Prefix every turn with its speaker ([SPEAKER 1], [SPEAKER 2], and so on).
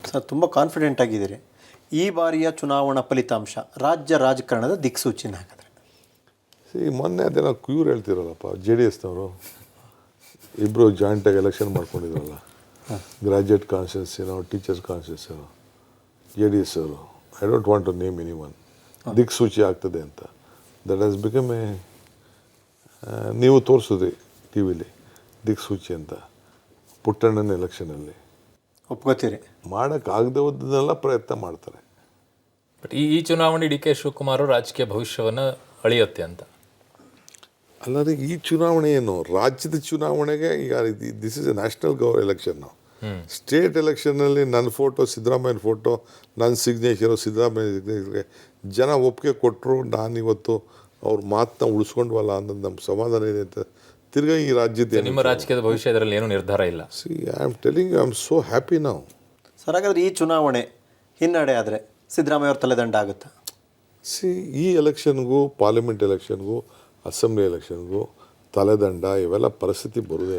[SPEAKER 1] Sir ತುಂಬ confident ಆಗಿದ್ದೀರಿ. ಈ ಬಾರಿಯ ಚುನಾವಣಾ ಫಲಿತಾಂಶ ರಾಜ್ಯ ರಾಜಕಾರಣದ ದಿಕ್ಸೂಚಿನ ಹಾಗಾದರೆ.
[SPEAKER 2] ಮೊನ್ನೆ ಅದೇನೋ ಕ್ಯೂರ್ ಹೇಳ್ತಿರಲ್ಲಪ್ಪ, ಜೆ ಡಿ ಎಸ್ನವರು ಇಬ್ಬರು ಜಾಯಿಂಟಾಗಿ ಎಲೆಕ್ಷನ್ ಮಾಡ್ಕೊಂಡಿದ್ರಲ್ಲ, ಗ್ರ್ಯಾಜುಯೇಟ್ ಕಾನ್ಸ್ಟಿಟ್ಯೂನ್ಸಿನೋ ಟೀಚರ್ಸ್ ಕಾನ್ಸ್ಟಿಟ್ಯೂನ್ಸಿನೋ, ಜೆ ಡಿ ಎಸ್ ಅವರು, I don't want to name any one, ದಿಕ್ಸೂಚಿ ಆಗ್ತದೆ ಅಂತ. ದಟ್ ಹ್ಯಾಸ್ ಬಿಕಮ್ ಎ, ನೀವು ತೋರಿಸಿದ್ರಿ ಟಿ ವಿಲಿ ದಿಕ್ಸೂಚಿ ಅಂತ, ಪುಟ್ಟಣ್ಣನ ಎಲೆಕ್ಷನಲ್ಲಿ.
[SPEAKER 1] ಒಪ್ಕೋತೀರಿ?
[SPEAKER 2] ಮಾಡೋಕ್ಕಾಗದೆ ಹೋದನ್ನೆಲ್ಲ ಪ್ರಯತ್ನ ಮಾಡ್ತಾರೆ.
[SPEAKER 3] ಬಟ್ ಈ ಚುನಾವಣೆ ಡಿ ಕೆ ಶಿವಕುಮಾರ್ ರಾಜಕೀಯ ಭವಿಷ್ಯವನ್ನು ಅಳಿಯುತ್ತೆ ಅಂತ.
[SPEAKER 2] ಅಲ್ಲದೆ ಈ ಚುನಾವಣೆ ಏನು, ರಾಜ್ಯದ ಚುನಾವಣೆಗೆ ಈಗ this is a national election. State ಎಲೆಕ್ಷನ್ನಲ್ಲಿ ನನ್ನ ಫೋಟೋ, ಸಿದ್ದರಾಮಯ್ಯನ ಫೋಟೋ, ನನ್ನ ಸಿಗ್ನೇಚರು, ಸಿದ್ದರಾಮಯ್ಯ ಸಿಗ್ನೇಚರ್ಗೆ ಜನ ಒಪ್ಪಿಗೆ ಕೊಟ್ಟರು. ನಾನಿವತ್ತು ಅವ್ರ ಮಾತನ್ನ ಉಳಿಸ್ಕೊಂಡ್ವಲ್ಲ ಅನ್ನೋದು ನಮ್ಮ ಸಮಾಧಾನ ಇದೆ ಅಂತ ತಿರ್ಗಾ ಈ ರಾಜ್ಯದ
[SPEAKER 3] ನಿಮ್ಮ ರಾಜಕೀಯದ ಭವಿಷ್ಯ ಇದರಲ್ಲಿ ಏನೂ ನಿರ್ಧಾರ ಇಲ್ಲ.
[SPEAKER 2] C I am telling I am so happy ನಾವು.
[SPEAKER 1] ಸರ್ ಹಾಗಾದರೆ ಈ ಚುನಾವಣೆ ಹಿನ್ನಡೆ ಆದರೆ ಸಿದ್ದರಾಮಯ್ಯ ಅವ್ರ ತಲೆದಂಡ ಆಗುತ್ತಾ?
[SPEAKER 2] ಸಿ ಈ ಎಲೆಕ್ಷನ್ಗೂ, ಪಾರ್ಲಿಮೆಂಟ್ ಎಲೆಕ್ಷನ್ಗೂ, ಅಸೆಂಬ್ಲಿ ಎಲೆಕ್ಷನ್ಗೂ ತಲೆದಂಡ ಇವೆಲ್ಲ ಪರಿಸ್ಥಿತಿ ಬರುವುದೇ ಇಲ್ಲ.